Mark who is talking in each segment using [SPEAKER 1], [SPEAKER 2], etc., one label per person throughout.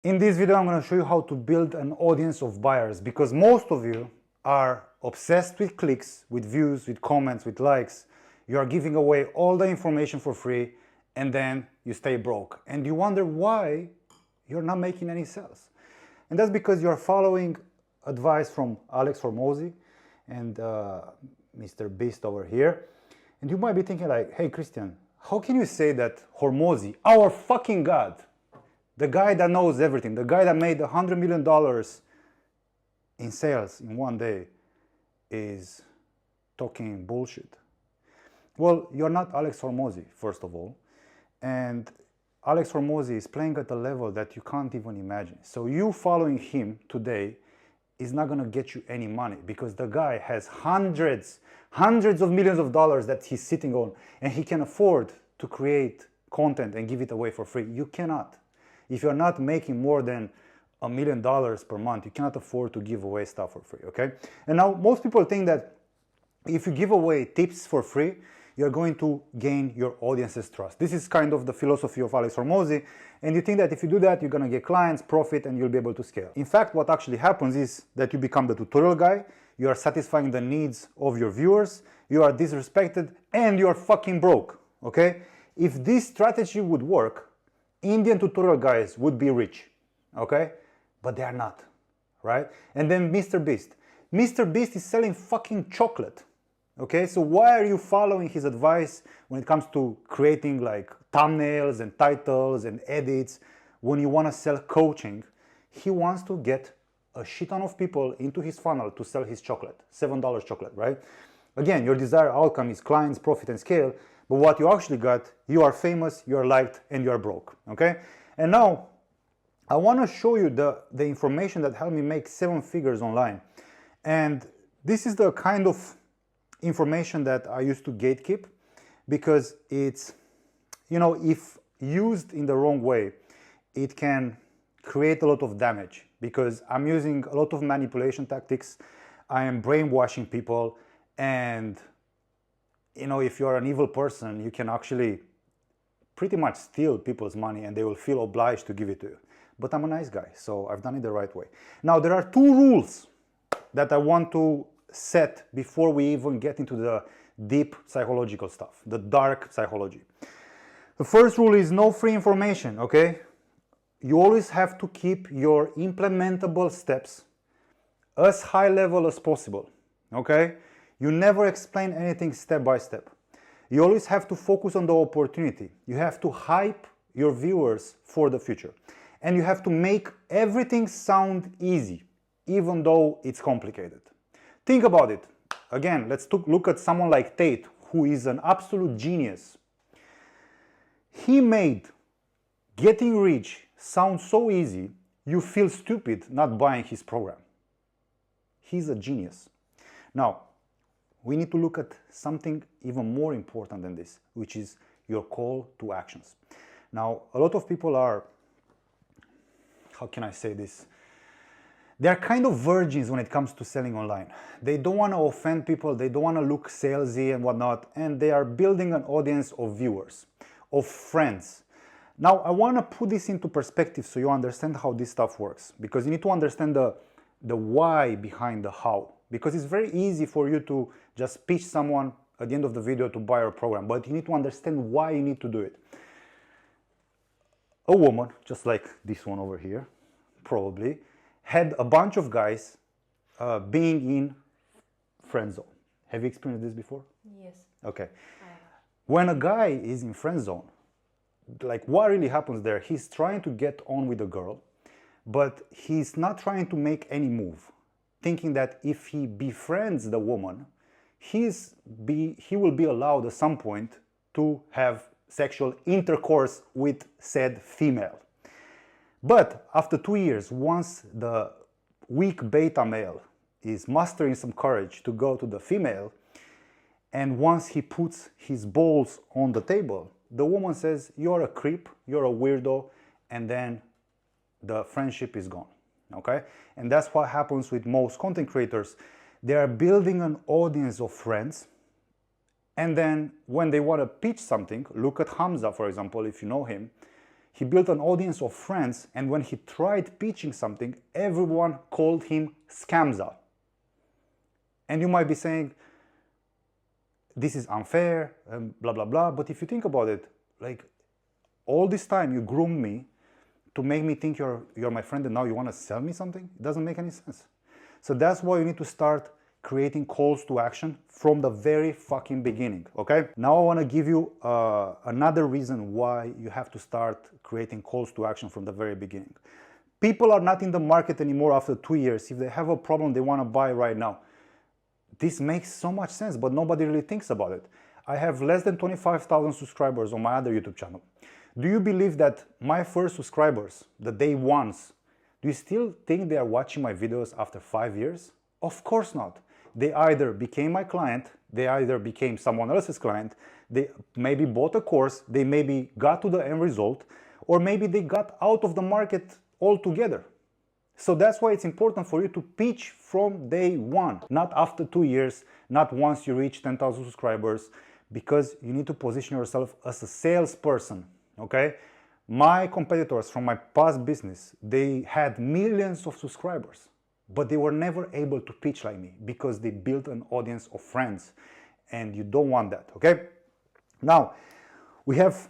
[SPEAKER 1] In this video, I'm going to show you how to build an audience of buyers, because most of you are obsessed with clicks, with views, with comments, with likes. You are giving away all the information for free and then you stay broke. And you wonder why you're not making any sales. And that's because you're following advice from Alex Hormozi and Mr. Beast over here. And you might be thinking like, hey Christian, how can you say that Hormozi, our fucking God, the guy that knows everything, the guy that made $100 million in sales in one day, is talking bullshit? Well, you're not Alex Hormozi, first of all. And Alex Hormozi is playing at a level that you can't even imagine. So you following him today is not going to get you any money, because the guy has hundreds of millions of dollars that he's sitting on, and he can afford to create content and give it away for free. You cannot. If you're not making more than $1 million per month, you cannot afford to give away stuff for free, okay? And now most people think that if you give away tips for free, you're going to gain your audience's trust. This is kind of the philosophy of Alex Hormozi, and you think that if you do that, you're going to get clients, profit, and you'll be able to scale. In fact, what actually happens is that you become the tutorial guy, you are satisfying the needs of your viewers, you are disrespected, and you're fucking broke, okay? If this strategy would work, Indian tutorial guys would be rich, okay? But they are not, right? And then Mr. Beast. Mr. Beast is selling fucking chocolate, okay? So why are you following his advice when it comes to creating like thumbnails and titles and edits when you want to sell coaching? He wants to get a shit ton of people into his funnel to sell his chocolate, $7 chocolate, right? Again, your desired outcome is clients, profit, and scale. But what you actually got, you are famous, you are liked, and you are broke, okay? And now, I want to show you the information that helped me make 7 figures online. And this is the kind of information that I used to gatekeep, because it's, you know, if used in the wrong way, it can create a lot of damage, because I'm using a lot of manipulation tactics. I am brainwashing people, and you know, if you're an evil person, you can actually pretty much steal people's money and they will feel obliged to give it to you. But I'm a nice guy, so I've done it the right way. Now, there are 2 rules that I want to set before we even get into the deep psychological stuff, the dark psychology. The first rule is no free information, okay? You always have to keep your implementable steps as high level as possible, okay? You never explain anything step by step. You always have to focus on the opportunity. You have to hype your viewers for the future. And you have to make everything sound easy, even though it's complicated. Think about it. Again, let's look at someone like Tate, who is an absolute genius. He made getting rich sound so easy, you feel stupid not buying his program. He's a genius. Now, we need to look at something even more important than this, which is your call to actions. Now, a lot of people are, how can I say this? They're kind of virgins when it comes to selling online. They don't want to offend people, they don't want to look salesy and whatnot, and they are building an audience of viewers, of friends. Now, I want to put this into perspective so you understand how this stuff works, because you need to understand the why behind the how. Because it's very easy for you to just pitch someone at the end of the video to buy your program, but you need to understand why you need to do it. A woman, just like this one over here, probably, had a bunch of guys being in friend zone. Have you experienced this before?
[SPEAKER 2] Yes.
[SPEAKER 1] Okay. When a guy is in friend zone, like what really happens there, he's trying to get on with a girl, but he's not trying to make any move, thinking that if he befriends the woman, he will be allowed at some point to have sexual intercourse with said female. But after 2 years, once the weak beta male is mustering some courage to go to the female, and once he puts his balls on the table, the woman says, "You're a creep, you're a weirdo," and then the friendship is gone, okay? And that's what happens with most content creators. They are building an audience of friends, and then when they want to pitch something, look at Hamza, for example, if you know him, He built an audience of friends, and when he tried pitching something, everyone called him Scamza. And you might be saying, this is unfair, blah, blah, blah. But if you think about it, like, all this time you groomed me to make me think you're my friend, and now you want to sell me something? It doesn't make any sense. So that's why you need to start creating calls to action from the very fucking beginning, okay? Now I want to give you another reason why you have to start creating calls to action from the very beginning. People are not in the market anymore after 2 years. If they have a problem, they want to buy right now. This makes so much sense, but nobody really thinks about it. I have less than 25,000 subscribers on my other YouTube channel. Do you believe that my first subscribers, the day ones, do you still think they are watching my videos after 5 years? Of course not. They either became my client, they either became someone else's client, they maybe bought a course, they maybe got to the end result, or maybe they got out of the market altogether. So that's why it's important for you to pitch from day one, not after 2 years, not once you reach 10,000 subscribers, because you need to position yourself as a salesperson, okay? My competitors from my past business, they had millions of subscribers, but they were never able to pitch like me because they built an audience of friends, and you don't want that, okay? Now, we have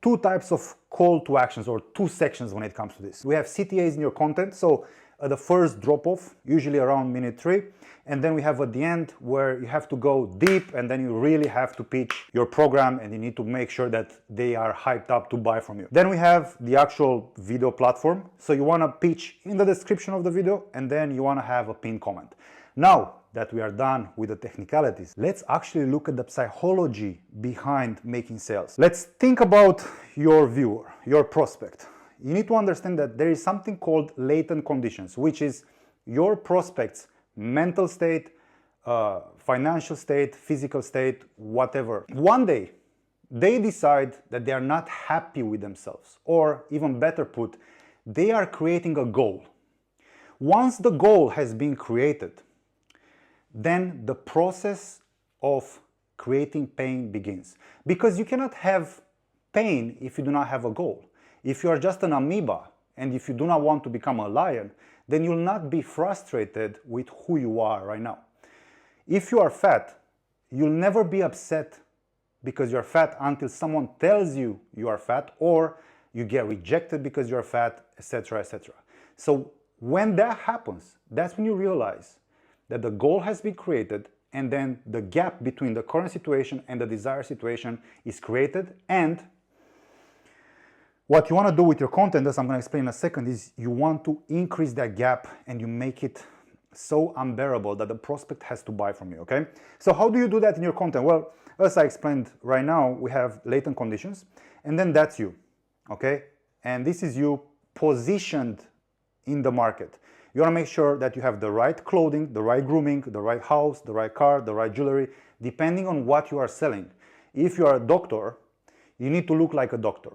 [SPEAKER 1] two types of call to actions, or two sections when it comes to this. We have CTAs in your content, so the first drop off, usually around minute 3, and then we have at the end where you have to go deep, and then you really have to pitch your program, and you need to make sure that they are hyped up to buy from you. Then we have the actual video platform, so you want to pitch in the description of the video, and then you want to have a pinned comment. Now that we are done with the technicalities, let's actually look at the psychology behind making sales. Let's think about your viewer, your prospect. You need to understand that there is something called latent conditions, which is your prospect's mental state, financial state, physical state, whatever. One day, they decide that they are not happy with themselves, or even better put, they are creating a goal. Once the goal has been created, then the process of creating pain begins. Because you cannot have pain if you do not have a goal. If you are just an amoeba, and if you do not want to become a lion, then you'll not be frustrated with who you are right now. If you are fat, you'll never be upset because you're fat until someone tells you you are fat, or you get rejected because you're fat, etc., etc. So when that happens, that's when you realize that the goal has been created, and then the gap between the current situation and the desired situation is created. And what you want to do with your content, as I'm going to explain in a second, is you want to increase that gap, and you make it so unbearable that the prospect has to buy from you, okay? So how do you do that in your content? Well, as I explained right now, we have latent conditions, and then that's you, okay? And this is you positioned in the market. You want to make sure that you have the right clothing, the right grooming, the right house, the right car, the right jewelry, depending on what you are selling. If you are a doctor, you need to look like a doctor.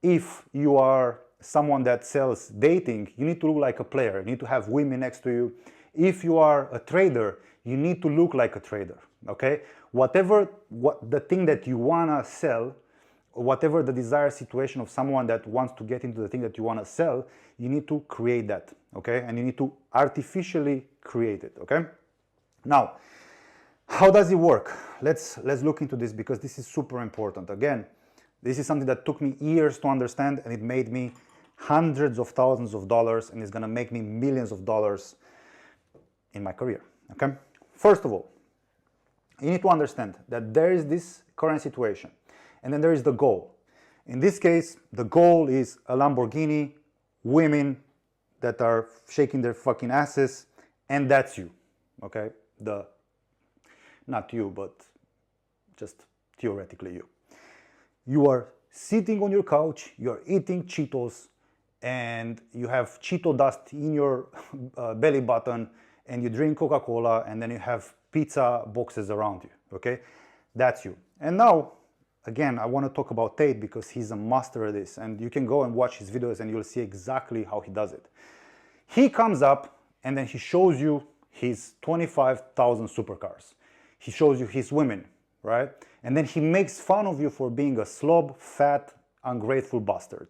[SPEAKER 1] If you are someone that sells dating, you need to look like a player. You need to have women next to you. If you are a trader, you need to look like a trader, okay? Whatever the thing that you want to sell, whatever the desired situation of someone that wants to get into the thing that you want to sell, you need to create that, okay? And you need to artificially create it, okay? Now, how does it work? Let's look into this, because this is super important. Again, this is something that took me years to understand, and it made me hundreds of thousands of dollars, and it's gonna make me millions of dollars in my career, okay? First of all, you need to understand that there is this current situation, and then there is the goal. In this case, the goal is a Lamborghini, women that are shaking their fucking asses, and that's you, okay? Not you, but just theoretically you. You are sitting on your couch, you're eating Cheetos, and you have Cheeto dust in your belly button, and you drink Coca-Cola, and then you have pizza boxes around you, okay? That's you. And now, again, I want to talk about Tate, because he's a master at this, and you can go and watch his videos and you'll see exactly how he does it. He comes up and then he shows you his 25,000 supercars. He shows you his women, right? And then he makes fun of you for being a slob, fat, ungrateful bastard.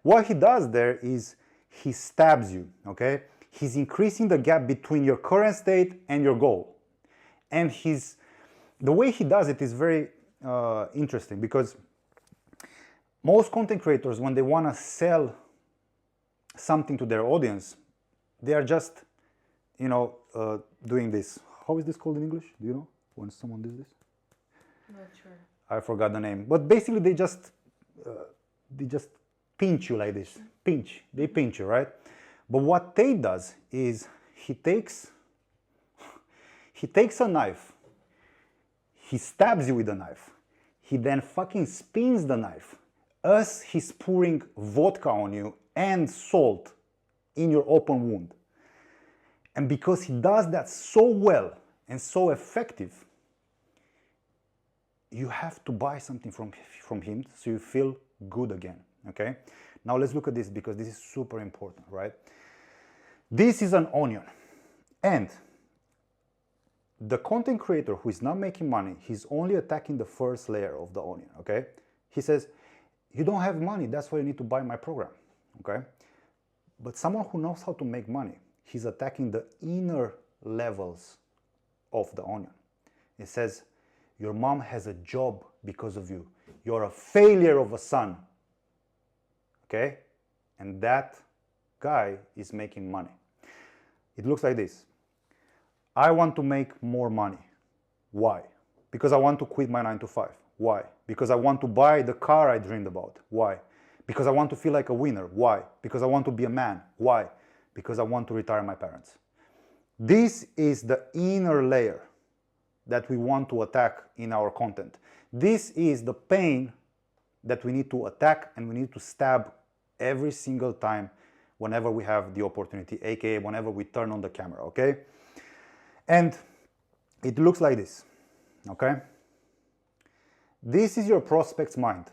[SPEAKER 1] What he does there is he stabs you, okay? He's increasing the gap between your current state and your goal. And the way he does it is very interesting, because most content creators, when they want to sell something to their audience, they are just, doing this. How is this called in English? Do you know when someone does this?
[SPEAKER 2] Not sure.
[SPEAKER 1] I forgot the name. But basically, they just pinch you like this. They pinch you, right? But what Tate does is he takes a knife, he stabs you with the knife, he then fucking spins the knife as he's pouring vodka on you and salt in your open wound. And because he does that so well and so effective, you have to buy something from him so you feel good again, okay? Now let's look at this, because this is super important, right? This is an onion, and the content creator who is not making money, he's only attacking the first layer of the onion, okay? He says, you don't have money, that's why you need to buy my program, okay? But someone who knows how to make money, he's attacking the inner levels of the onion. It says, your mom has a job because of you. You're a failure of a son, okay? And that guy is making money. It looks like this. I want to make more money. Why? Because I want to quit my 9 to 5. Why? Because I want to buy the car I dreamed about. Why? Because I want to feel like a winner. Why? Because I want to be a man. Why? Because I want to retire my parents. This is the inner layer that we want to attack in our content. This is the pain that we need to attack, and we need to stab every single time whenever we have the opportunity, aka whenever we turn on the camera, okay? And it looks like this, okay? This is your prospect's mind,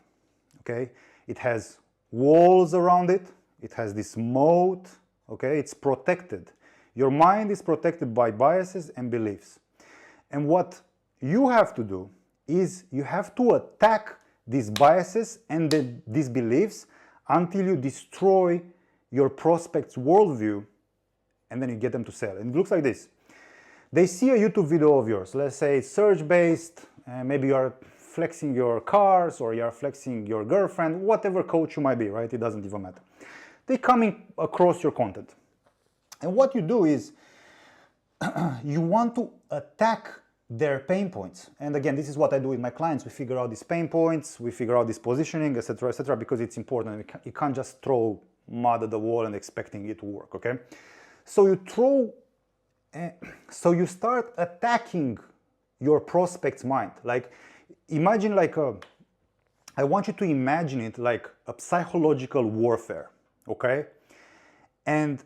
[SPEAKER 1] okay? It has walls around it, it has this moat, okay? It's protected. Your mind is protected by biases and beliefs. And what you have to do is you have to attack these biases and these beliefs until you destroy your prospect's worldview, and then you get them to sell. And it looks like this. They see a YouTube video of yours. Let's say it's search-based, maybe you are flexing your cars, or you are flexing your girlfriend, whatever coach you might be, right? It doesn't even matter. They come across your content. And what you do is you want to attack their pain points. And again, this is what I do with my clients. We figure out these pain points, we figure out this positioning, etc., because it's important. You can't just throw mud at the wall and expecting it to work, okay? So you start attacking your prospect's mind. Like, imagine I want you to imagine it like a psychological warfare, okay? And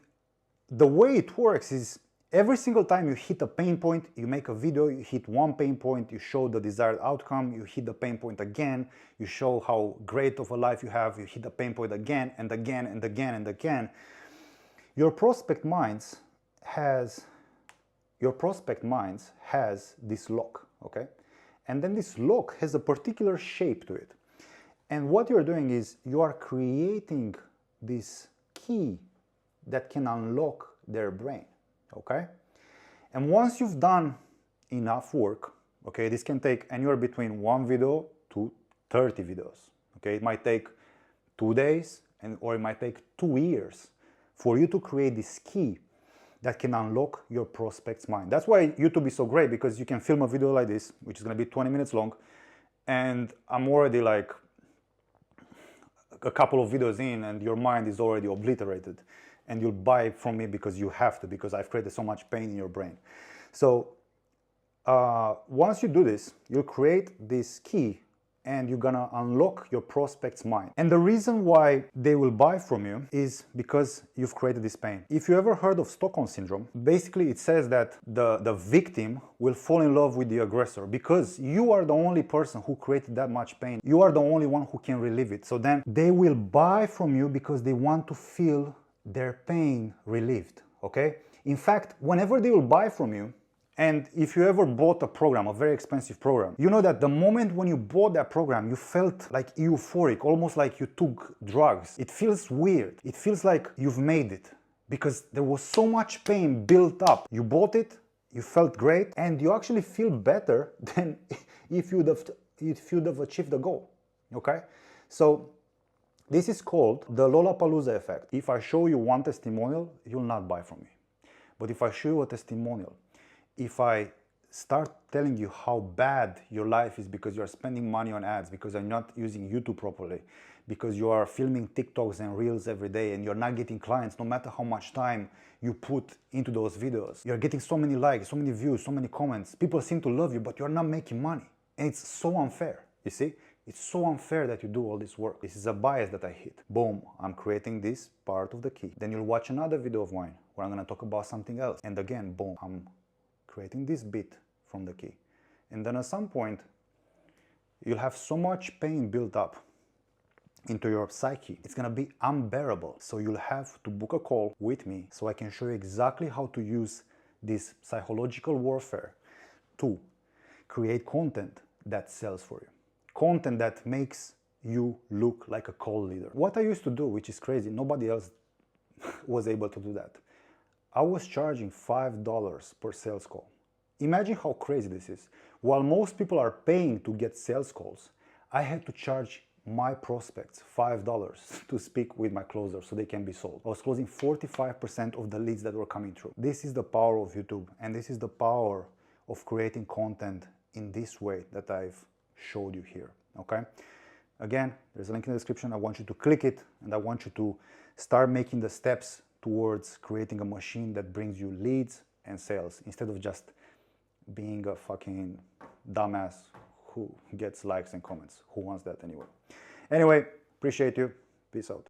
[SPEAKER 1] the way it works is, every single time you hit a pain point, you make a video, you hit one pain point, you show the desired outcome, you hit the pain point again, you show how great of a life you have, you hit the pain point again and again and again and again. Your prospect minds has this lock, okay? And then this lock has a particular shape to it. And what you're doing is you are creating this key that can unlock their brain. Okay? And once you've done enough work, okay, this can take anywhere between 1 video to 30 videos. Okay, it might take 2 days, or it might take 2 years for you to create this key that can unlock your prospect's mind. That's why YouTube is so great, because you can film a video like this, which is going to be 20 minutes long, and I'm already like a couple of videos in, and your mind is already obliterated. And you'll buy from me because you have to, because I've created so much pain in your brain. So once you do this, you'll create this key, and you're gonna unlock your prospect's mind. And the reason why they will buy from you is because you've created this pain. If you ever heard of Stockholm Syndrome, basically it says that the victim will fall in love with the aggressor, because you are the only person who created that much pain. You are the only one who can relieve it. So then they will buy from you because they want to feel their pain relieved, okay? In fact, whenever they will buy from you, And if you ever bought a program, a very expensive program, you know that the moment when you bought that program, you felt like euphoric, almost like you took drugs. It feels weird. It feels like you've made it because there was so much pain built up. You bought it, you felt great, and you actually feel better than if you'd have achieved the goal. Okay? So this is called the Lollapalooza effect. If I show you one testimonial, you'll not buy from me. But if I show you a testimonial, if I start telling you how bad your life is because you're spending money on ads, because you're not using YouTube properly, because you are filming TikToks and Reels every day and you're not getting clients no matter how much time you put into those videos. You're getting so many likes, so many views, so many comments. People seem to love you, but you're not making money. And it's so unfair, you see? It's so unfair that you do all this work. This is a bias that I hit. Boom, I'm creating this part of the key. Then you'll watch another video of mine where I'm gonna talk about something else. And again, boom, I'm creating this bit from the key. And then at some point, you'll have so much pain built up into your psyche. It's gonna be unbearable. So you'll have to book a call with me so I can show you exactly how to use this psychological warfare to create content that sells for you. Content that makes you look like a call leader. What I used to do, which is crazy, nobody else was able to do that. I was charging $5 per sales call. Imagine how crazy this is. While most people are paying to get sales calls, I had to charge my prospects $5 to speak with my closers so they can be sold. I was closing 45% of the leads that were coming through. This is the power of YouTube, and this is the power of creating content in this way that I've showed you here, okay? Again, there's a link in the description. I want you to click it, and I want you to start making the steps towards creating a machine that brings you leads and sales instead of just being a fucking dumbass who gets likes and comments. Who wants that anyway? Anyway, appreciate you. Peace out.